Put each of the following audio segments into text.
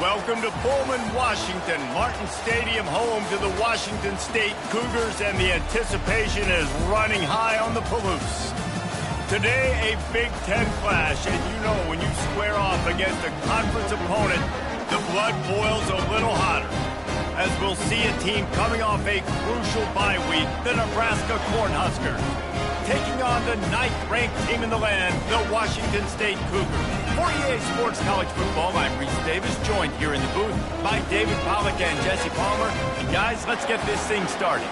Welcome to Pullman, Washington. Martin Stadium, home to the Washington State Cougars, and the anticipation is running high on the Palouse. Today, a Big Ten clash, and you know when you square off against a conference opponent, the blood boils a little hotter. As we'll see a team coming off a crucial bye week, the Nebraska Cornhuskers, taking on the 9th-ranked team in the land, the Washington State Cougars. For EA Sports College Football, I'm Reese Davis, joined here in the booth by David Pollack and Jesse Palmer. And guys, let's get this thing started.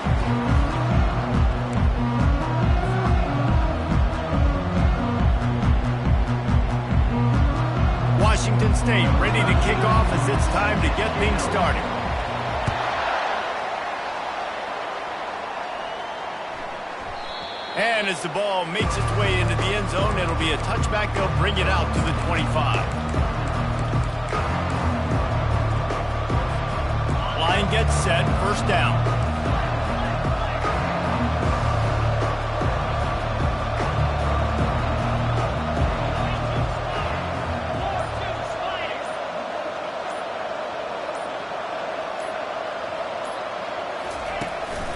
Washington State ready to kick off as it's time to get things started. And as the ball makes its way into the end zone, it'll be a touchback. They'll bring it out to the 25. Line gets set, first down.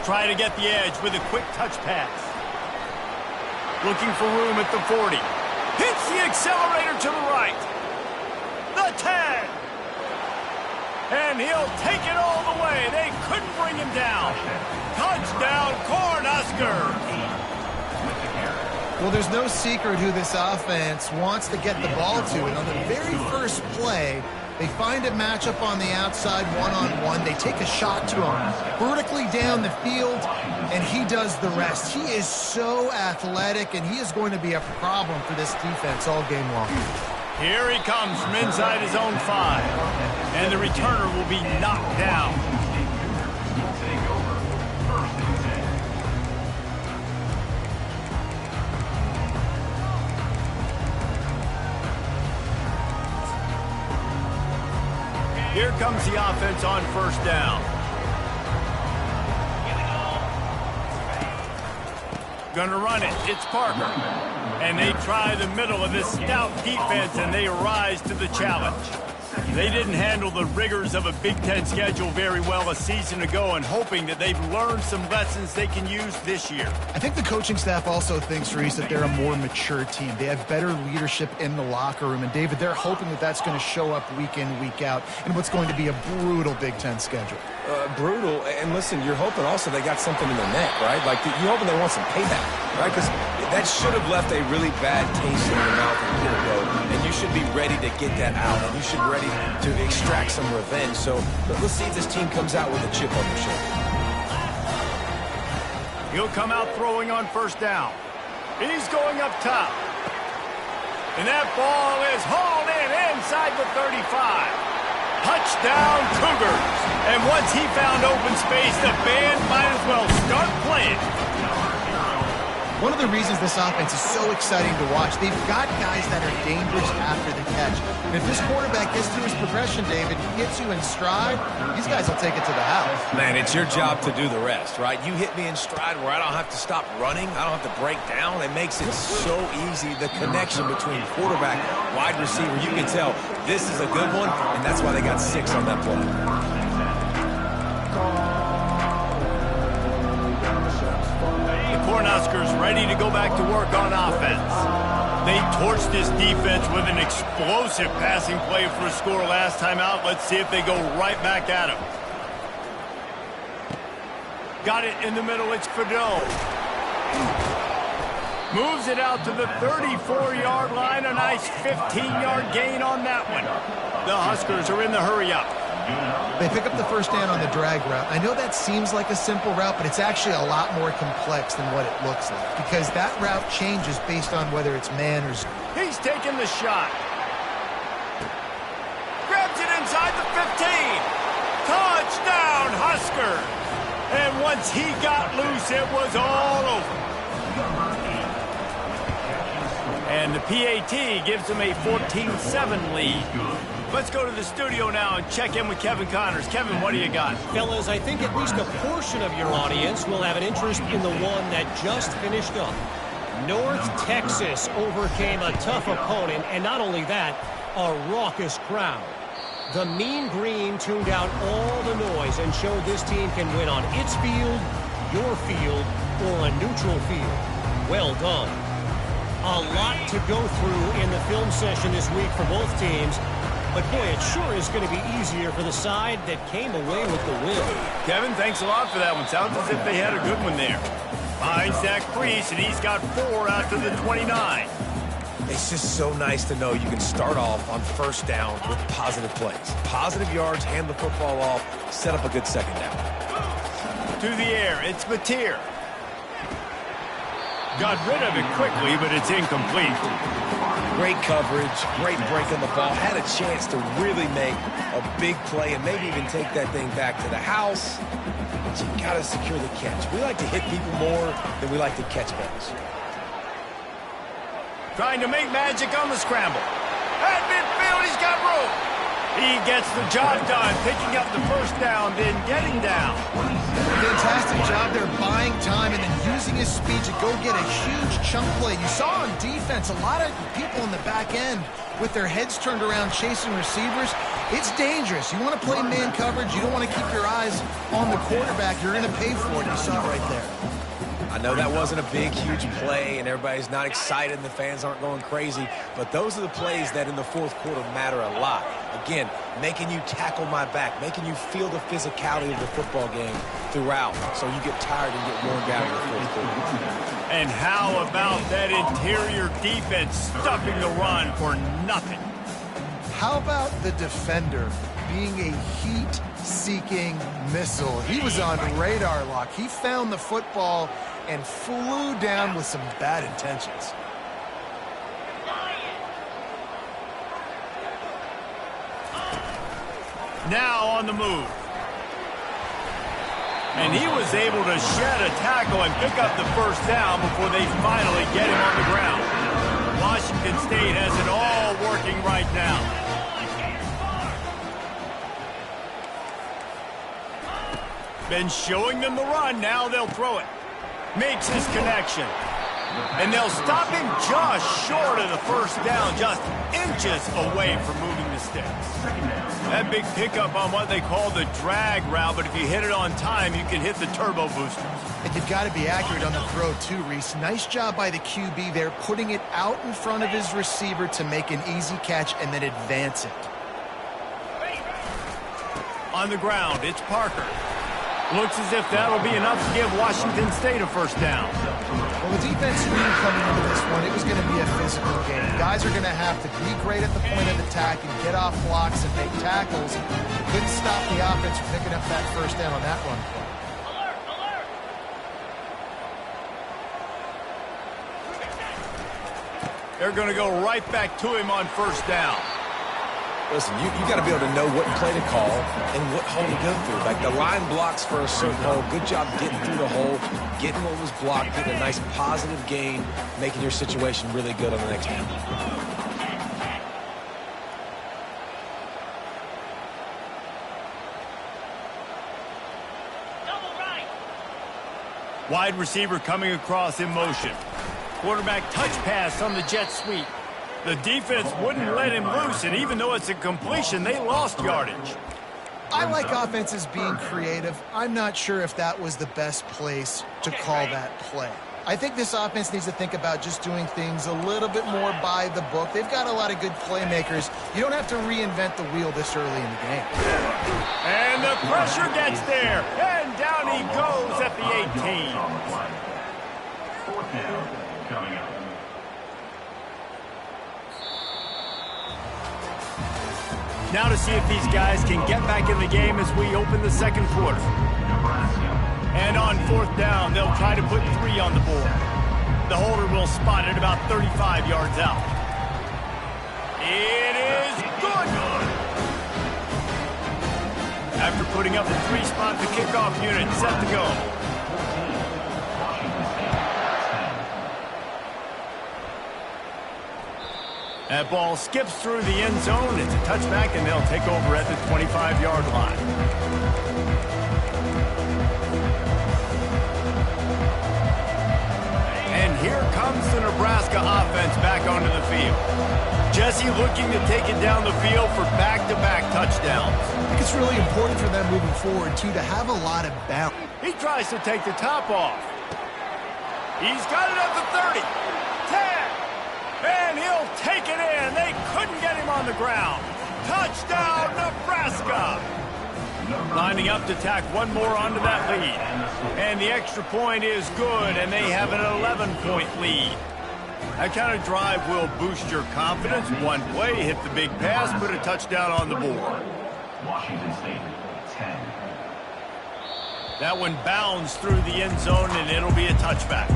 Try to get the edge with a quick touch pass. Looking for room at the 40. Hits the accelerator to the right. The 10. And he'll take it all the way. They couldn't bring him down. Touchdown, Cornhuskers. Well, there's no secret who this offense wants to get the ball to. And on the very first play, they find a matchup on the outside, one-on-one. They take a shot to him vertically down the field, and he does the rest. He is so athletic, and he is going to be a problem for this defense all game long. Here he comes from inside his own 5, and the returner will be knocked down. Here comes the offense on first down. Gonna run it. It's Parker. And they try the middle of this stout defense, and they rise to the challenge. They didn't handle the rigors of a Big Ten schedule very well a season ago, and hoping that they've learned some lessons they can use this year. I think the coaching staff also thinks, Reese, that they're a more mature team. They have better leadership in the locker room. And, David, they're hoping that that's going to show up week in, week out in what's going to be a brutal Big Ten schedule. Brutal. And, listen, you're hoping also they got something in their neck, right? Like, you're hoping they want some payback, right? Because that should have left a really bad taste in your mouth a year ago. And you should be ready to get that out. And you should be ready to extract some revenge. So let's see if this team comes out with a chip on their shoulder. He'll come out throwing on first down. He's going up top. And that ball is hauled in inside the 35. Touchdown, Cougars. And once he found open space, the band might as well start playing. One of the reasons this offense is so exciting to watch, they've got guys that are dangerous after the catch. And if this quarterback gets through his progression, David, he hits you in stride, these guys will take it to the house. Man, it's your job to do the rest, right? You hit me in stride where I don't have to stop running. I don't have to break down. It makes it so easy, the connection between quarterback, wide receiver. You can tell this is a good one, and that's why they got 6 on that play. Cornhuskers ready to go back to work on offense. They torched this defense with an explosive passing play for a score last time out. Let's see if they go right back at him. Got it in the middle. It's Fidel. Moves it out to the 34-yard line. A nice 15-yard gain on that one. The Huskers are in the hurry-up. They pick up the first down on the drag route. I know that seems like a simple route, but it's actually a lot more complex than what it looks like because that route changes based on whether it's man or zone. He's taking the shot. Grabs it inside the 15. Touchdown, Huskers. And once he got loose, it was all over. And the PAT gives them a 14-7 lead. Let's go to the studio now and check in with Kevin Connors. Kevin, what do you got? Fellas, I think at least a portion of your audience will have an interest in the one that just finished up. North Texas overcame a tough opponent, and not only that, a raucous crowd. The Mean Green tuned out all the noise and showed this team can win on its field, your field, or a neutral field. Well done. A lot to go through in the film session this week for both teams. But, boy, it sure is going to be easier for the side that came away with the win. Kevin, thanks a lot for that one. Sounds as if they had a good one there. Finds Zach Priest, and he's got 4 out to the 29. It's just so nice to know you can start off on first down with positive plays. Positive yards, hand the football off, set up a good second down. To the air, it's Mateer. Got rid of it quickly, but it's incomplete. Great coverage, great break on the ball. Had a chance to really make a big play and maybe even take that thing back to the house. But you got to secure the catch. We like to hit people more than we like to catch balls. Trying to make magic on the scramble. At midfield, he's got room. He gets the job done, picking up the first down, then getting down. Fantastic job there buying time and then using his speed to go get a huge chunk play. You saw on defense a lot of people in the back end with their heads turned around chasing receivers. It's dangerous. You want to play man coverage. You don't want to keep your eyes on the quarterback. You're going to pay for it. You saw it right there. I know that wasn't a big, huge play, and everybody's not excited, and the fans aren't going crazy, but those are the plays that in the fourth quarter matter a lot. Again, making you tackle my back, making you feel the physicality of the football game throughout, so you get tired and get worn down in the fourth quarter. And how about that interior defense stuffing the run for nothing? How about the defender being a heat-seeking missile? He was on radar lock. He found the football and flew down with some bad intentions. Now on the move. And he was able to shed a tackle and pick up the first down before they finally get him on the ground. Washington State has it all working right now. Been showing them the run, now they'll throw it. Makes his connection. And they'll stop him just short of the first down, just inches away from moving the sticks. That big pickup on what they call the drag route, but if you hit it on time, you can hit the turbo boosters. And you've got to be accurate on the throw too, Reese. Nice job by the QB there, putting it out in front of his receiver to make an easy catch and then advance it. On the ground, it's Parker. Looks as if that'll be enough to give Washington State a first down. Well, the defense knew coming into this one, it was going to be a physical game. Guys are going to have to be great at the point of attack and get off blocks and make tackles. Couldn't stop the offense from picking up that first down on that run play. They're going to go right back to him on first down. Listen, you got to be able to know what play to call and what hole to go through. Like the line blocks for a certain hole. Good job getting through the hole, getting what was blocked, getting a nice positive gain, making your situation really good on the next one. Wide receiver coming across in motion. Quarterback touch pass on the jet sweep. The defense wouldn't let him loose, and even though it's a completion, they lost yardage. I like offenses being creative. I'm not sure if that was the best place to call that play. I think this offense needs to think about just doing things a little bit more by the book. They've got a lot of good playmakers. You don't have to reinvent the wheel this early in the game. And the pressure gets there. And down he goes at the 18. Coming up. Now to see if these guys can get back in the game as we open the second quarter. And on fourth down, they'll try to put 3 on the board. The holder will spot it about 35 yards out. It is good. After putting up a 3-spot, the kickoff unit set to go. That ball skips through the end zone. It's a touchback, and they'll take over at the 25-yard line. And here comes the Nebraska offense back onto the field. Jesse looking to take it down the field for back-to-back touchdowns. I think it's really important for them moving forward, too, to have a lot of balance. He tries to take the top off. He's got it at the 30, 10. And he'll take it in. They couldn't get him on the ground. Touchdown, Nebraska. Lining up to tack one more onto that lead. And the extra point is good, and they have an 11-point lead. That kind of drive will boost your confidence. One play, hit the big pass, put a touchdown on the board. Washington State, 10. That one bounds through the end zone, and it'll be a touchback.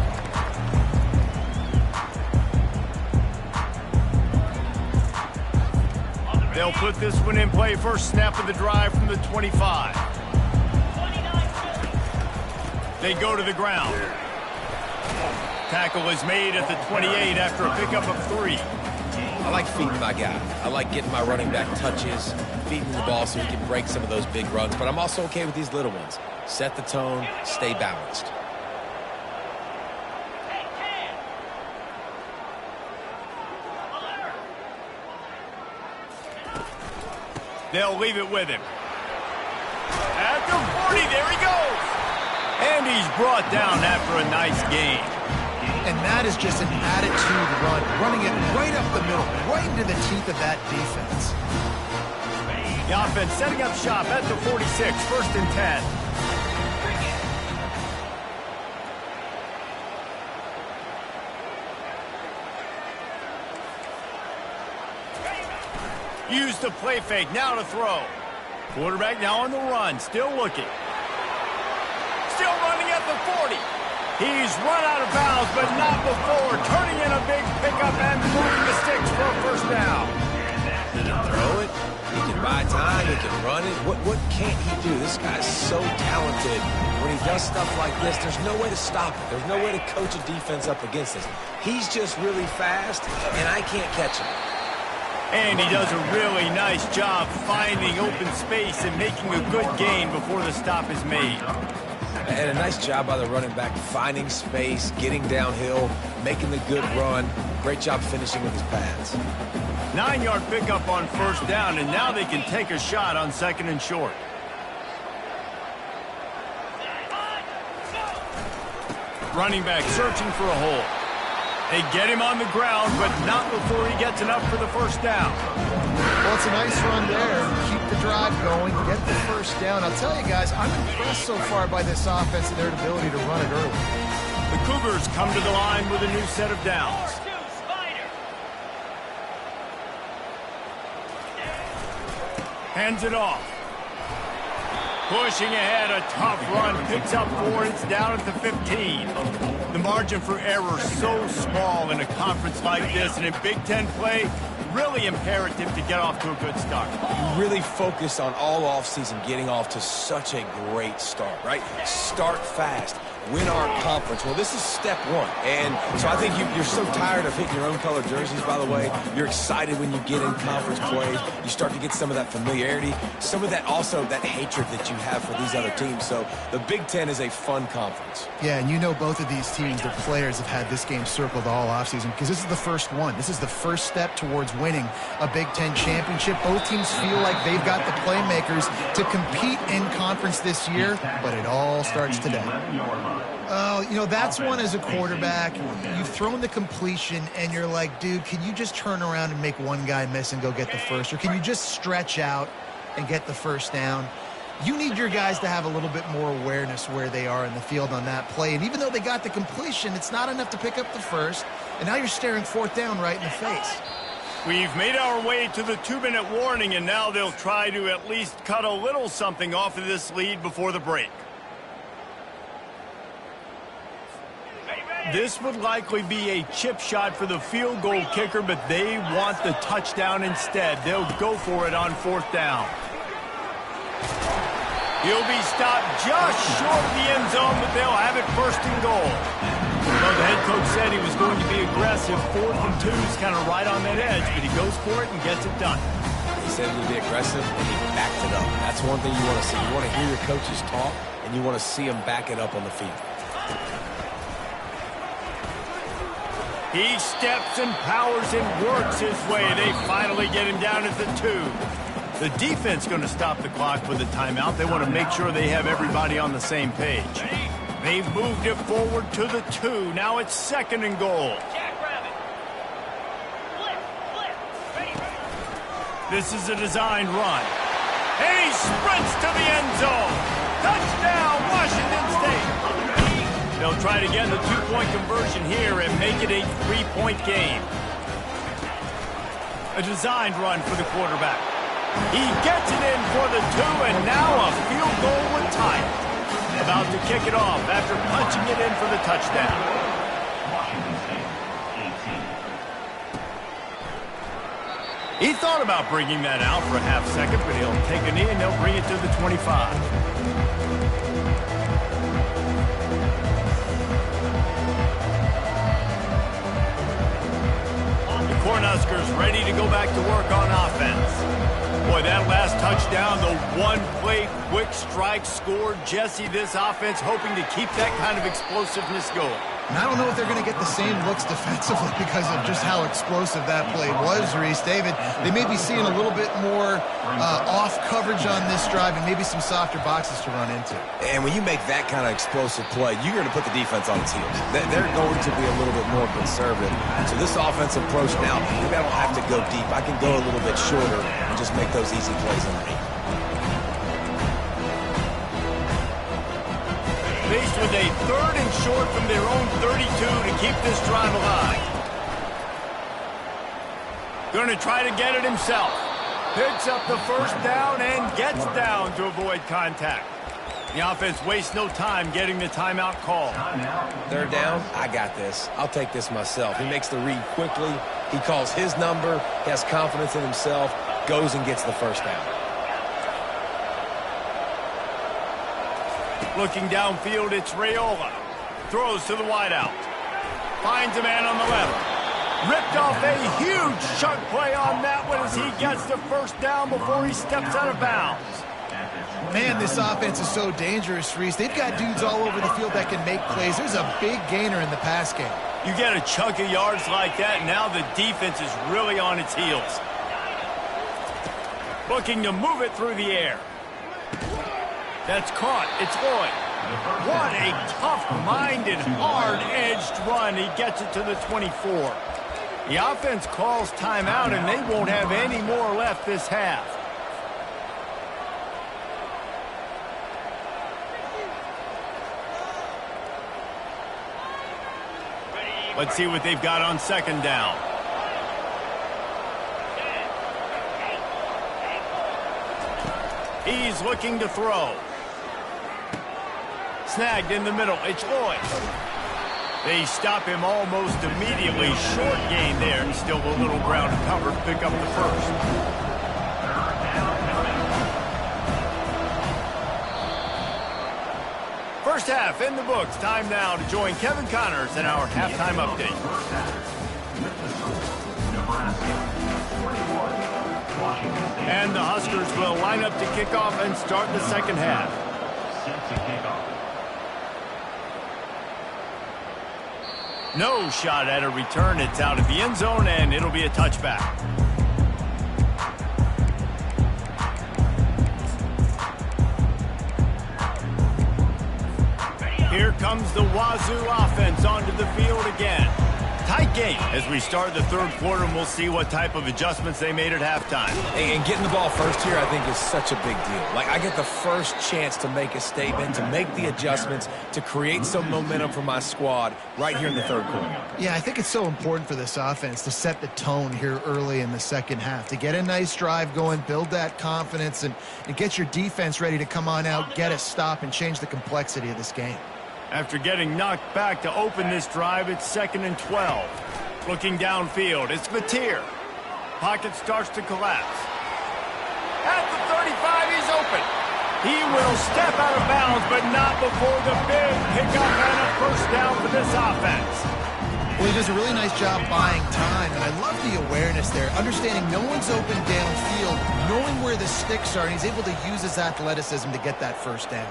They'll put this one in play first snap of the drive from the 25. They go to the ground. Tackle is made at the 28 after a pickup of 3. I like feeding my guy. I like getting my running back touches, feeding the ball so he can break some of those big runs. But I'm also okay with these little ones. Set the tone, stay balanced. They'll leave it with him. At the 40, there he goes. And he's brought down after a nice gain. And that is just an attitude run, running it right up the middle, right into the teeth of that defense. The offense setting up shop at the 46, 1st and 10. Use the play fake, now to throw. Quarterback now on the run, still looking. Still running at the 40. He's run out of bounds, but not before. Turning in a big pickup and moving the sticks for a first down. He can throw it, he can buy time, he can run it. What can't he do? This guy's so talented. When he does stuff like this, there's no way to stop it. There's no way to coach a defense up against this. He's just really fast, and I can't catch him. And he does a really nice job finding open space and making a good gain before the stop is made. And a nice job by the running back, finding space, getting downhill, making the good run. Great job finishing with his pads. 9-yard pickup on first down, and now they can take a shot on 2nd and short. Running back searching for a hole. They get him on the ground, but not before he gets enough for the first down. Well, it's a nice run there. Keep the drive going, get the first down. I'll tell you guys, I'm impressed so far by this offense and their ability to run it early. The Cougars come to the line with a new set of downs. Hands it off. Pushing ahead, a tough run, picks up 4, it's down at the 15. The margin for error so small in a conference like this, and in Big Ten play, really imperative to get off to a good start. You really focus on all offseason getting off to such a great start, right? Start fast. Win our conference. Well, this is step 1. And so I think you're so tired of hitting your own color jerseys, by the way. You're excited when you get in conference play. You start to get some of that familiarity, some of that also that hatred that you have for these other teams. So the Big Ten is a fun conference. Yeah, and you know both of these teams, their players have had this game circled all offseason because this is the first one. This is the first step towards winning a Big Ten championship. Both teams feel like they've got the playmakers to compete in conference this year, but it all starts today. Oh, you know, that's one as a quarterback. You've thrown the completion, and you're like, dude, can you just turn around and make one guy miss and go get the first? Or can you just stretch out and get the first down? You need your guys to have a little bit more awareness where they are in the field on that play. And even though they got the completion, it's not enough to pick up the first. And now you're staring fourth down right in the face. We've made our way to the 2-minute warning, and now they'll try to at least cut a little something off of this lead before the break. This would likely be a chip shot for the field goal kicker, but they want the touchdown instead. They'll go for it on fourth down. He'll be stopped just short of the end zone, but they'll have it first and goal. Well, the head coach said he was going to be aggressive. 4th and 2 is kind of right on that edge, but he goes for it and gets it done. He said he would be aggressive, and he backed it up. That's one thing you want to see. You want to hear your coaches talk, and you want to see them back it up on the field. He steps and powers and works his way. They finally get him down at the 2. The defense going to stop the clock with a timeout. They want to make sure they have everybody on the same page. They've moved it forward to the 2. Now it's 2nd and goal. This is a designed run. And he sprints to the end zone. Touchdown, Washington State. They'll try to get the 2-point conversion here and make it a 3-point game. A designed run for the quarterback. He gets it in for the 2, and now a field goal would tie it. About to kick it off after punching it in for the touchdown. Washington State, 18. He thought about bringing that out for a half second, but he'll take a knee and they'll bring it to the 25. The Cornhuskers ready to go back to work on offense. Boy, that last touchdown, the one-play quick strike scored. Jesse, this offense hoping to keep that kind of explosiveness going. And I don't know if they're going to get the same looks defensively because of just how explosive that play was, Reese. David, they may be seeing a little bit more off coverage on this drive and maybe some softer boxes to run into. And when you make that kind of explosive play, you're going to put the defense on its heels. They're going to be a little bit more conservative. So this offensive approach now, maybe I don't have to go deep. I can go a little bit shorter and just make those easy plays underneath. Faced with a 3rd and short from their own 32 to keep this drive alive. Going to try to get it himself. Picks up the first down and gets down to avoid contact. The offense wastes no time getting the timeout call. 3rd down, I got this. I'll take this myself. He makes the read quickly. He calls his number. He has confidence in himself. Goes and gets the first down. Looking downfield, it's Raiola. Throws to the wideout. Finds a man on the left. Ripped off a huge chunk play on that one as he gets the first down before he steps out of bounds. Man, this offense is so dangerous, Reese. They've got dudes all over the field that can make plays. There's a big gainer in the pass game. You get a chunk of yards like that, and now the defense is really on its heels. Looking to move it through the air. That's caught. It's Lloyd. What a tough-minded, hard-edged run. He gets it to the 24. The offense calls timeout, and they won't have any more left this half. Let's see what they've got on 2nd down. He's looking to throw. Snagged in the middle. It's Lloyd. They stop him almost immediately. Short gain there, and still a little ground to cover to pick up the first. First half in the books. Time now to join Kevin Connors in our halftime update. And the Huskers will line up to kick off and start the second half. Set to kick off. No shot at a return. It's out of the end zone, and it'll be a touchback. Here comes the Wazoo offense onto the field again. Tight game as we start the third quarter, and we'll see what type of adjustments they made at halftime. And getting the ball first here, I think, is such a big deal. Like, I get the first chance to make a statement, to make the adjustments, to create some momentum for my squad right here in the third quarter. Yeah, I think it's so important for this offense to set the tone here early in the second half, to get a nice drive going, build that confidence, and get your defense ready to come on out, get a stop, and change the complexity of this game. After getting knocked back to open this drive, it's 2nd and 12. Looking downfield, it's Mateer. Pocket starts to collapse. At the 35, he's open. He will step out of bounds, but not before the big pickup and a first down for this offense. Well, he does a really nice job buying time, and I love the awareness there, understanding no one's open downfield, knowing where the sticks are, and he's able to use his athleticism to get that first down.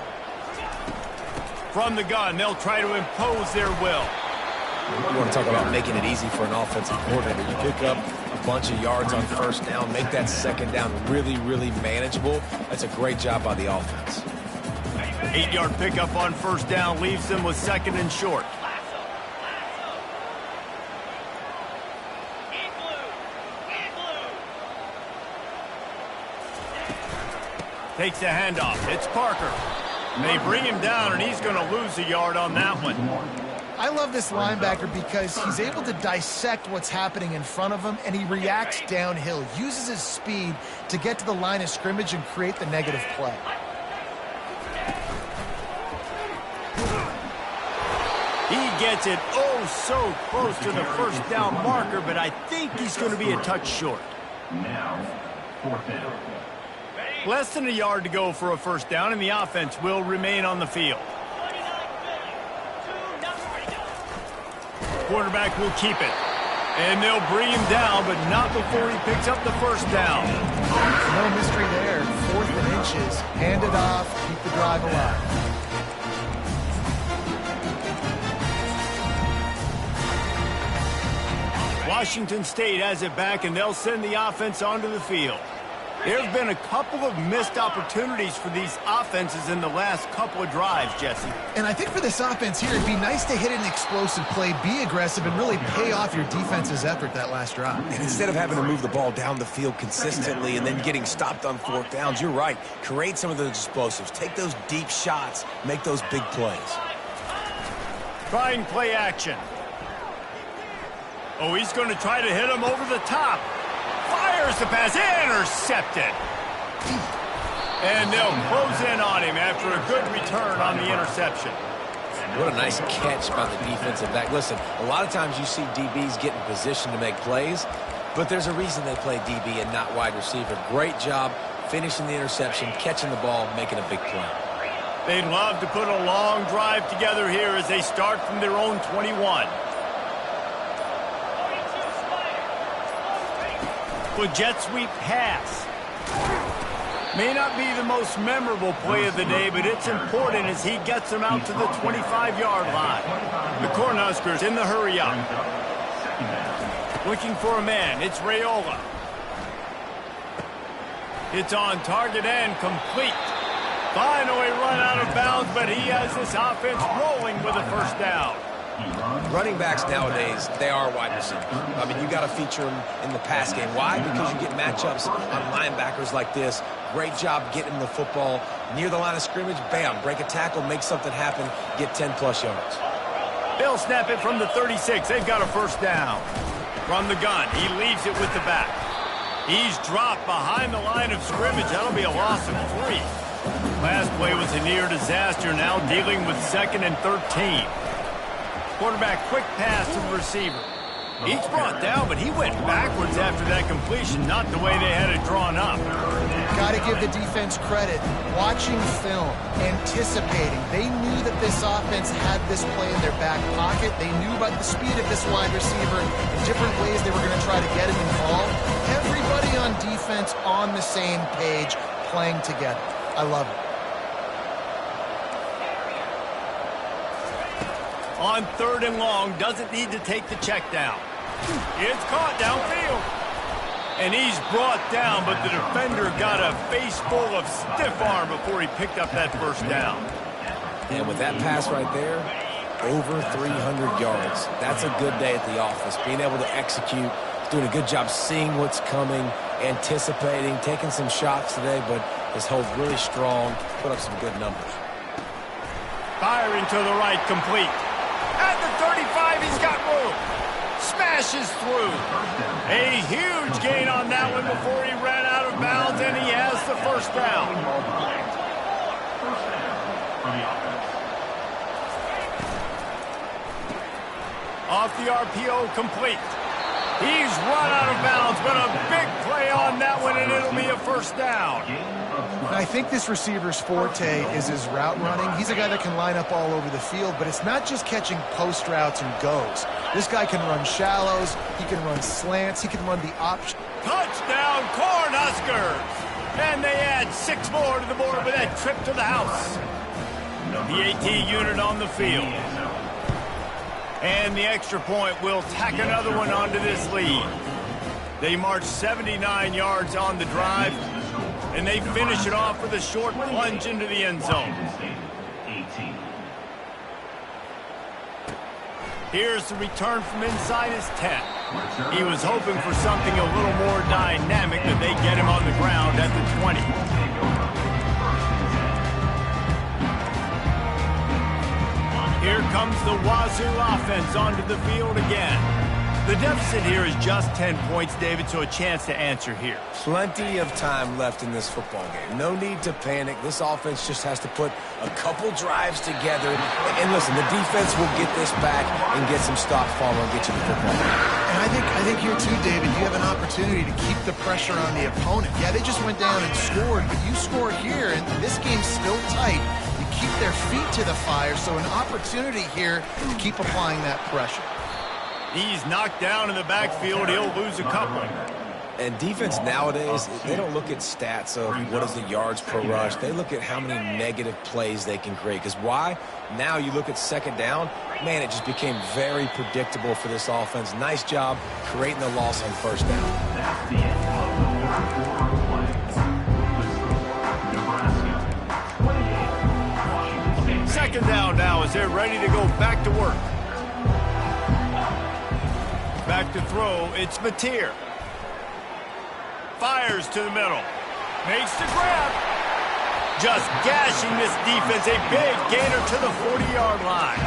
From the gun, they'll try to impose their will. You want to talk about making it easy for an offensive coordinator. You pick up a bunch of yards on first down, make that second down really, really manageable. That's a great job by the offense. 8-yard pickup on first down leaves them with 2nd and short. Takes the handoff. It's Parker. They bring him down, and he's going to lose a yard on that one. I love this linebacker because he's able to dissect what's happening in front of him, and he reacts downhill, uses his speed to get to the line of scrimmage and create the negative play. He gets it so close to the first down marker, but I think he's going to be a touch short. Now, 4th down. Less than a yard to go for a first down, and the offense will remain on the field. Quarterback will keep it. And they'll bring him down, but not before he picks up the first down. No mystery there. 4th and inches. Hand it off. Keep the drive alive. Washington State has it back, and they'll send the offense onto the field. There have been a couple of missed opportunities for these offenses in the last couple of drives, Jesse. And I think for this offense here, it'd be nice to hit an explosive play, be aggressive, and really pay off your defense's effort that last drive. And instead of having to move the ball down the field consistently and then getting stopped on 4th downs, you're right. Create some of those explosives. Take those deep shots. Make those big plays. Trying play action. Oh, he's going to try to hit him over the top. Fires the pass, intercepted. And they'll close in on him after a good return on the interception. What a nice catch by the defensive back. Listen, a lot of times you see DBs get in position to make plays, but there's a reason they play DB and not wide receiver. Great job finishing the interception, catching the ball, making a big play. They'd love to put a long drive together here as they start from their own 21. With jet sweep pass. May not be the most memorable play of the day, but it's important as he gets them out to the 25-yard line. The Cornhuskers in the hurry up. Looking for a man. It's Raiola. It's on target and complete. Finally run out of bounds, but he has this offense rolling with a first down. Running backs nowadays, they are wide receivers. I mean, you got to feature them in the pass game. Why? Because you get matchups on linebackers like this. Great job getting the football near the line of scrimmage. Bam, break a tackle, make something happen, get 10-plus yards. They'll snap it from the 36. They've got a first down. From the gun, he leaves it with the back. He's dropped behind the line of scrimmage. That'll be a loss of 3. Last play was a near disaster, now dealing with 2nd and 13. Quarterback quick pass to the receiver. He's brought down, but he went backwards after that completion, not the way they had it drawn up. Got to give the defense credit. Watching film, anticipating. They knew that this offense had this play in their back pocket. They knew about the speed of this wide receiver and different ways they were going to try to get him involved. Everybody on defense on the same page, playing together. I love it. On 3rd and long, doesn't need to take the check down. It's caught downfield. And he's brought down, but the defender got a face full of stiff arm before he picked up that first down. And with that pass right there, over 300 yards. That's a good day at the office. Being able to execute, doing a good job seeing what's coming, anticipating, taking some shots today, but his hold really strong, put up some good numbers. Firing to the right, complete. At the 35, he's got room. Smashes through. A huge gain on that one before he ran out of bounds, and he has the first down. Off the RPO, complete. He's run out of bounds, but a big play on that one, and it'll be a first down. And I think this receiver's forte is his route running. He's a guy that can line up all over the field, but it's not just catching post routes and goes. This guy can run shallows, he can run slants, he can run the option. Touchdown, Cornhuskers! And they add 6 more to the board with that trip to the house. The AT unit on the field. And the extra point will tack another one onto this lead. They march 79 yards on the drive, and they finish it off with a short plunge into the end zone. Here's the return from inside his 10. He was hoping for something a little more dynamic, but they get him on the ground at the 20. Here comes the Wazoo offense onto the field again. The deficit here is just 10 points, David, so a chance to answer here. Plenty of time left in this football game. No need to panic. This offense just has to put a couple drives together. And listen, the defense will get this back and get some stop follow and get you the football game. And I think here too, David, you have an opportunity to keep the pressure on the opponent. Yeah, they just went down and scored, but you scored here, and this game's still tight. You keep their feet to the fire, so an opportunity here to keep applying that pressure. He's knocked down in the backfield. He'll lose a couple. And defense nowadays, they don't look at stats of what is the yards per rush. They look at how many negative plays they can create. Because why? Now you look at second down, man, it just became very predictable for this offense. Nice job creating the loss on first down. That's the end of the fourth quarter play. Nebraska 28, Washington State. Second down now as they're ready to go back to work. Back to throw, it's Mateer. Fires to the middle. Makes the grab. Just gashing this defense. A big gainer to the 40-yard line.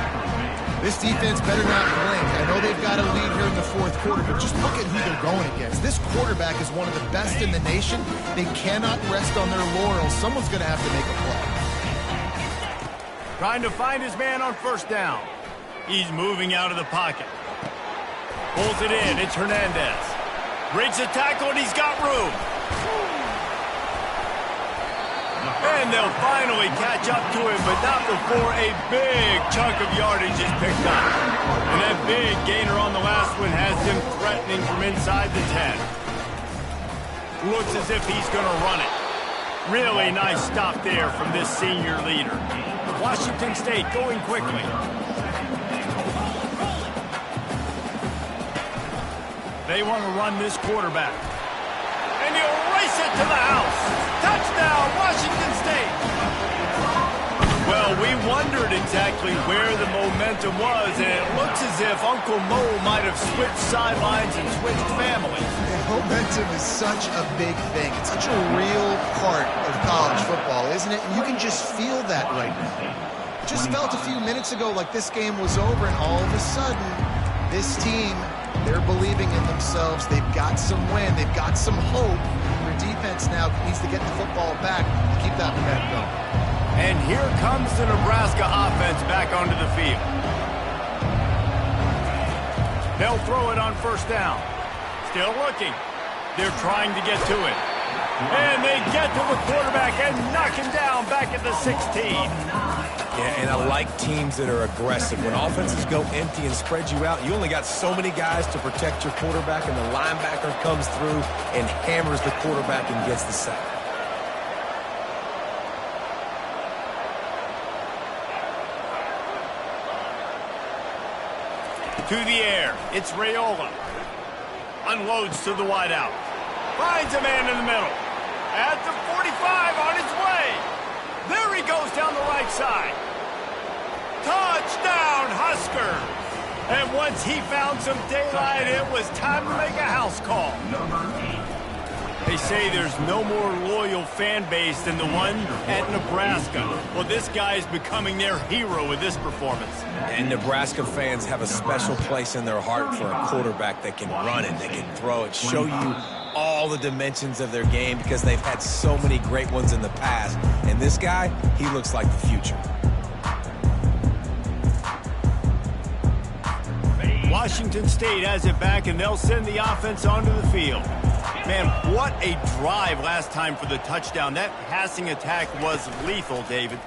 This defense better not blink. I know they've got a lead here in the fourth quarter, but just look at who they're going against. This quarterback is one of the best in the nation. They cannot rest on their laurels. Someone's going to have to make a play. Trying to find his man on first down. He's moving out of the pocket. Pulls it in. It's Hernandez. Breaks a tackle, and he's got room. And they'll finally catch up to him, but not before a big chunk of yardage is picked up. And that big gainer on the last one has him threatening from inside the 10. Looks as if he's going to run it. Really nice stop there from this senior leader. Washington State going quickly. They want to run this quarterback. And he'll race it to the house. Touchdown, Washington State. Well, we wondered exactly where the momentum was, and it looks as if Uncle Mo might have switched sidelines and switched families. And momentum is such a big thing. It's such a real part of college football, isn't it? And you can just feel that right now. It just felt a few minutes ago like this game was over, and all of a sudden, this team, they're believing in themselves. They've got some wind. They've got some hope. Their defense now needs to get the football back to keep that momentum going. And here comes the Nebraska offense back onto the field. They'll throw it on first down. Still looking. They're trying to get to it. And they get to the quarterback and knock him down back at the 16. Yeah, and I like teams that are aggressive. When offenses go empty and spread you out, you only got so many guys to protect your quarterback, and the linebacker comes through and hammers the quarterback and gets the sack. To the air, it's Raiola. Unloads to the wideout. Finds a man in the middle. At the 45 on his way. There he goes down the right side. Touchdown, Huskers! And once he found some daylight, it was time to make a house call. They say there's no more loyal fan base than the one at Nebraska. Well, this guy is becoming their hero with this performance. And Nebraska fans have a special place in their heart for a quarterback that can run it, that can throw it, show you all the dimensions of their game because they've had so many great ones in the past. And this guy, he looks like the future. Washington State has it back, and they'll send the offense onto the field. Man, what a drive last time for the touchdown. That passing attack was lethal, David.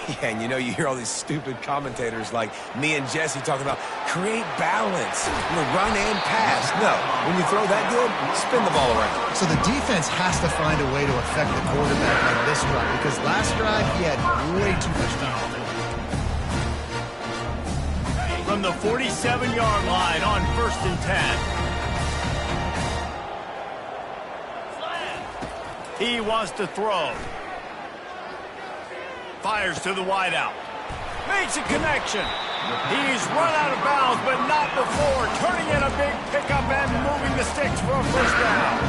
Yeah, and you hear all these stupid commentators like me and Jesse talking about create balance, run and pass. No, when you throw that good, spin the ball around. So the defense has to find a way to affect the quarterback on this drive because last drive he had way too much time. From the 47-yard line on 1st and 10. He wants to throw. Fires to the wideout. Makes a connection. He's run out of bounds, but not before. Turning in a big pickup and moving the sticks for a first down.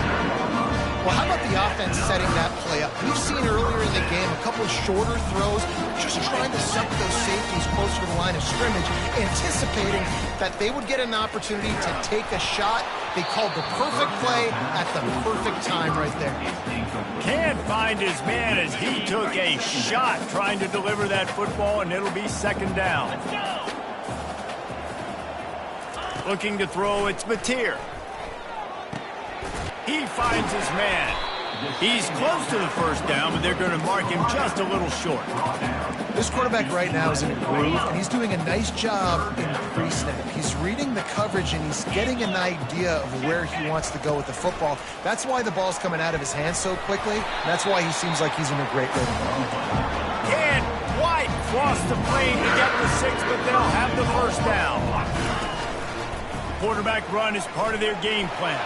Well, how about the offense setting that play up? We've seen earlier in the game a couple of shorter throws, just trying to suck those safeties closer to the line of scrimmage, anticipating that they would get an opportunity to take a shot. They called the perfect play at the perfect time right there. Can't find his man as he took a shot trying to deliver that football, and it'll be 2nd down. Looking to throw, it's Mateer. He finds his man. He's close to the first down, but they're going to mark him just a little short. This quarterback right now is in a groove, and he's doing a nice job in pre-snap. He's reading the coverage, and he's getting an idea of where he wants to go with the football. That's why the ball's coming out of his hands so quickly. That's why he seems like he's in a great rhythm. Can't quite cross the plane to get the 6, but they'll have the first down. Quarterback run is part of their game plan.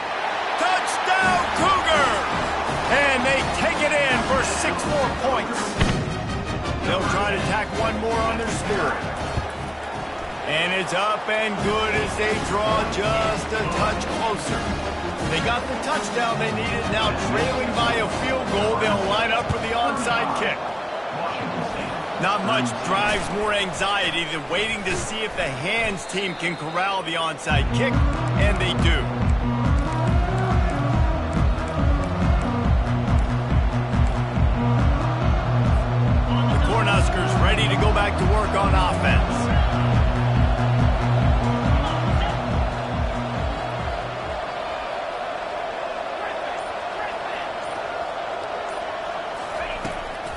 Touchdown, Cougar! And they take it in for 6 more points. They'll try to tack one more on their spirit. And it's up and good as they draw just a touch closer. They got the touchdown they needed. Now trailing by a field goal, they'll line up for the onside kick. Not much drives more anxiety than waiting to see if the hands team can corral the onside kick, and they do. Huskers ready to go back to work on offense.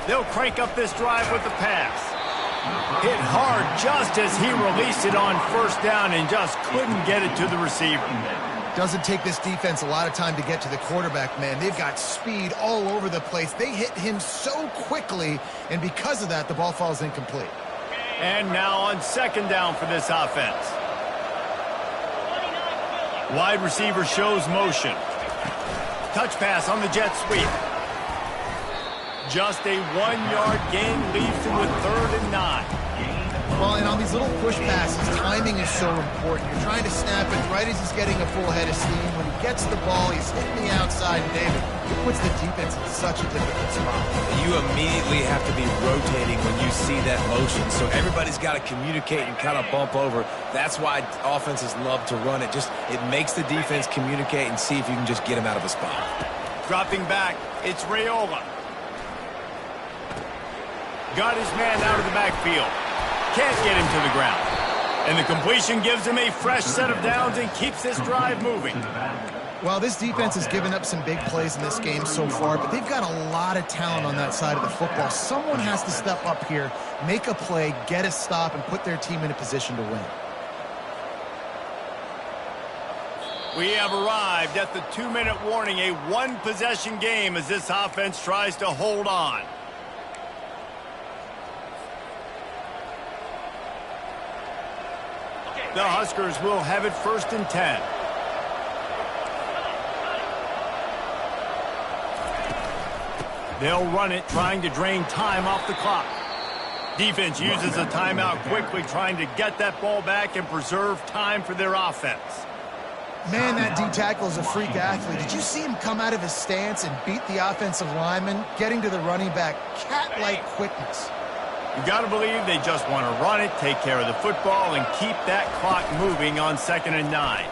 They'll crank up this drive with the pass. Hit hard just as he released it on 1st down and just couldn't get it to the receiver. Doesn't take this defense a lot of time to get to the quarterback, man. They've got speed all over the place. They hit him so quickly, and because of that, the ball falls incomplete. And now on 2nd down for this offense. Wide receiver shows motion. Touch pass on the jet sweep. Just a 1-yard gain leaves him with 3rd and 9. Well, and on these little push passes, timing is so important. You're trying to snap it right as he's getting a full head of steam. When he gets the ball, he's hitting the outside, and David, it puts the defense in such a difficult spot. You immediately have to be rotating when you see that motion, so everybody's got to communicate and kind of bump over. That's why offenses love to run it. It makes the defense communicate and see if you can just get him out of a spot. Dropping back, it's Raiola. Got his man out of the backfield. Can't get him to the ground. And the completion gives him a fresh set of downs and keeps this drive moving. Well, this defense has given up some big plays in this game so far, but they've got a lot of talent on that side of the football. Someone has to step up here, make a play, get a stop, and put their team in a position to win. We have arrived at the 2-minute warning, a 1-possession game as this offense tries to hold on. The Huskers will have it 1st and 10. They'll run it, trying to drain time off the clock. Defense uses a timeout quickly, trying to get that ball back and preserve time for their offense. Man, that D-tackle is a freak athlete. Did you see him come out of his stance and beat the offensive lineman, getting to the running back? Cat-like quickness. You got to believe they just want to run it, take care of the football, and keep that clock moving on 2nd and 9.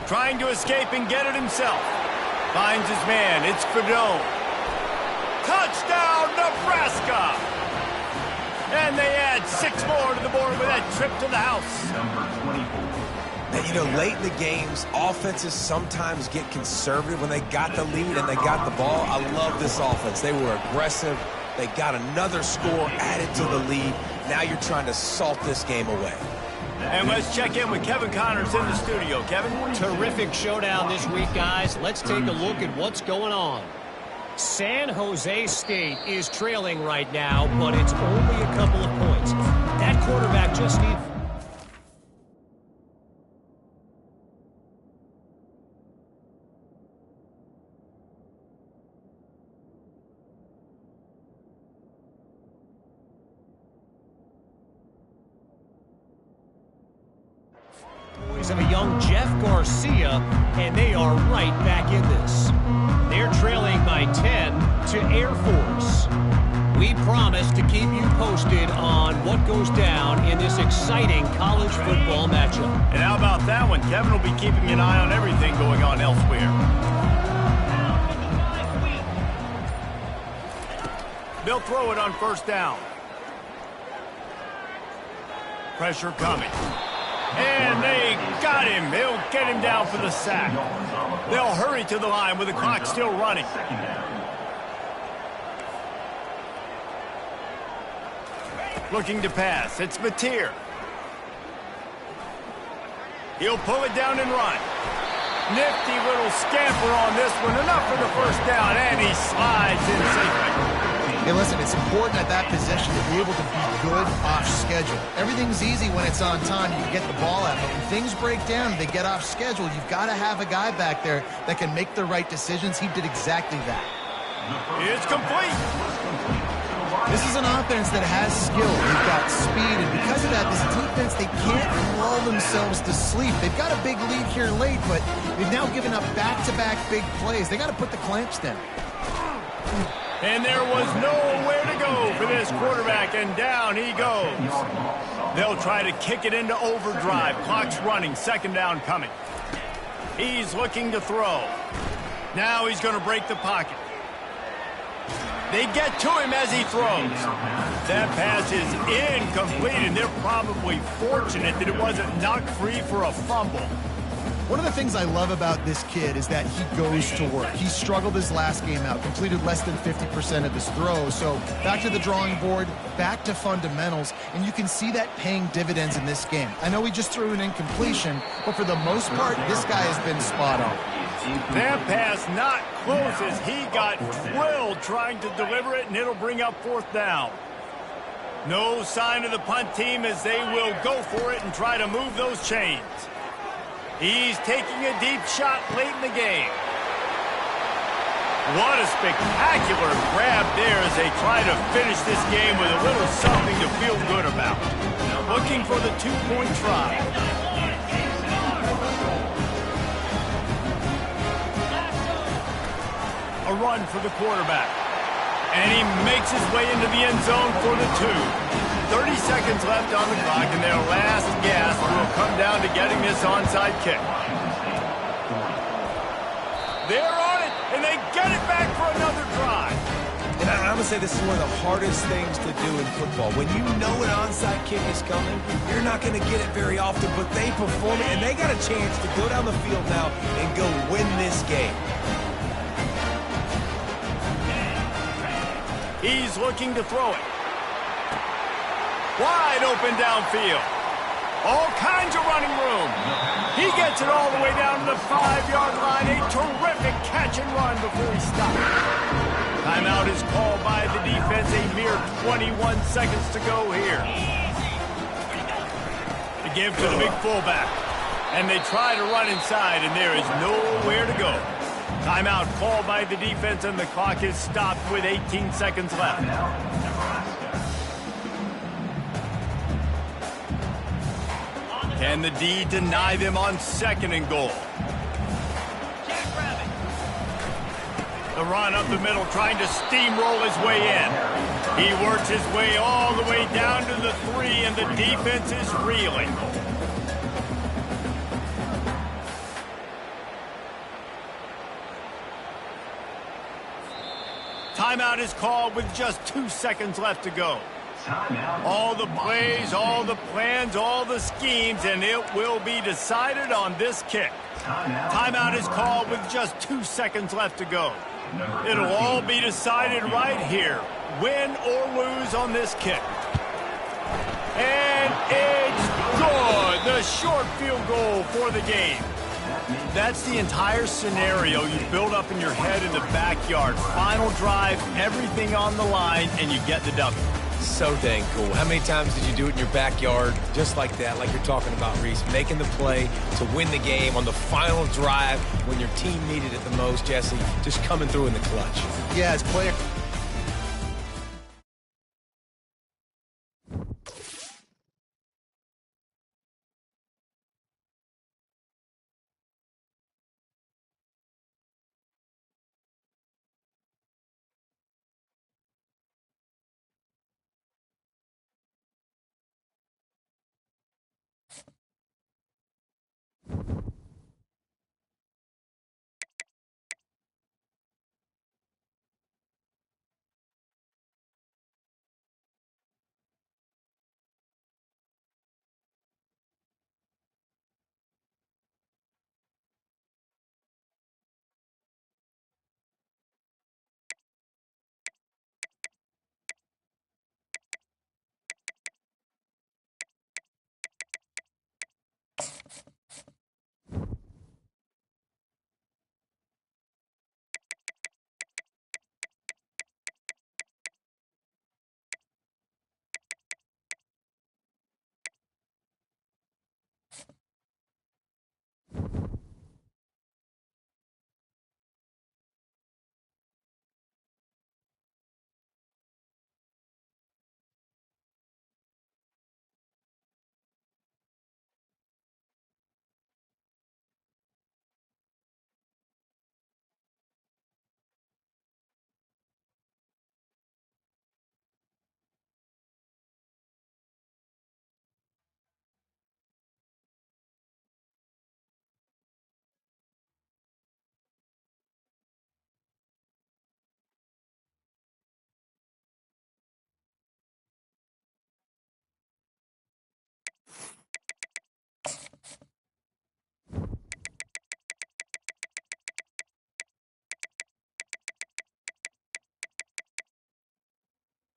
Trying to escape and get it himself. Finds his man. It's Fedone. Touchdown, Nebraska! And they add 6 more to the board with that trip to the house. Number 24. Now, you know, late in the games, offenses sometimes get conservative when they got the lead and they got the ball. I love this offense. They were aggressive. They got another score added to the lead. Now you're trying to salt this game away. And let's check in with Kevin Connors in the studio. Kevin? Terrific showdown this week, guys. Let's take a look at what's going on. San Jose State is trailing right now, but it's only a couple of points. That quarterback just needs... of a young Jeff Garcia, and they are right back in this. They're trailing by 10 to Air Force. We promise to keep you posted on what goes down in this exciting college football matchup. And how about that one? Kevin will be keeping an eye on everything going on elsewhere. They'll throw it on 1st down. Pressure coming. And they got him. They'll get him down for the sack. They'll hurry to the line with the clock still running. Looking to pass. It's Mateer. He'll pull it down and run. Nifty little scamper on this one. Enough for the 1st down, and he slides in safely. Hey, listen, it's important at that position to be able to be good off schedule. Everything's easy when it's on time. You can get the ball out. But when things break down, they get off schedule. You've got to have a guy back there that can make the right decisions. He did exactly that. It's complete. This is an offense that has skill. They've got speed, and because of that, this defense, they can't lull themselves to sleep. They've got a big lead here late, but they've now given up back-to-back big plays. They got to put the clamps down. And there was nowhere to go for this quarterback, and down he goes. They'll try to kick it into overdrive. Clock's running, 2nd down coming. He's looking to throw. Now he's going to break the pocket. They get to him as he throws. That pass is incomplete, and they're probably fortunate that it wasn't knocked free for a fumble. One of the things I love about this kid is that he goes to work. He struggled his last game out, completed less than 50% of his throws. So back to the drawing board, back to fundamentals, and you can see that paying dividends in this game. I know he just threw an incompletion, but for the most part, this guy has been spot on. That pass not close as he got drilled trying to deliver it, and it'll bring up 4th down. No sign of the punt team as they will go for it and try to move those chains. He's taking a deep shot late in the game. What a spectacular grab there as they try to finish this game with a little something to feel good about. Looking for the 2-point try. A run for the quarterback. And he makes his way into the end zone for the 2. 30 seconds left on the clock, and their last gasp will come down to getting this onside kick. They're on it, and they get it back for another drive. And I'm going to say this is one of the hardest things to do in football. When you know an onside kick is coming, you're not going to get it very often, but they perform it, and they got a chance to go down the field now and go win this game. He's looking to throw it. Wide open downfield. All kinds of running room. He gets it all the way down to the 5-yard line. A terrific catch and run before he stops. Timeout is called by the defense. A mere 21 seconds to go here. To give to the big fullback. And they try to run inside, and there is nowhere to go. Timeout called by the defense, and the clock is stopped with 18 seconds left. Can the D deny them on 2nd and goal? The run up the middle, trying to steamroll his way in. He works his way all the way down to the 3, and the defense is reeling. Timeout is called with just 2 seconds left to go. All the plays, all the plans, all the schemes, and it will be decided on this kick. Timeout is called with just 2 seconds left to go. It'll all be decided right here, win or lose on this kick. And it's good! The short field goal for the game. That's the entire scenario you build up in your head in the backyard. Final drive, everything on the line, and you get the W. So dang cool. How many times did you do it in your backyard just like that, like you're talking about, Reese? Making the play to win the game on the final drive when your team needed it the most, Jesse. Just coming through in the clutch. Yeah, as player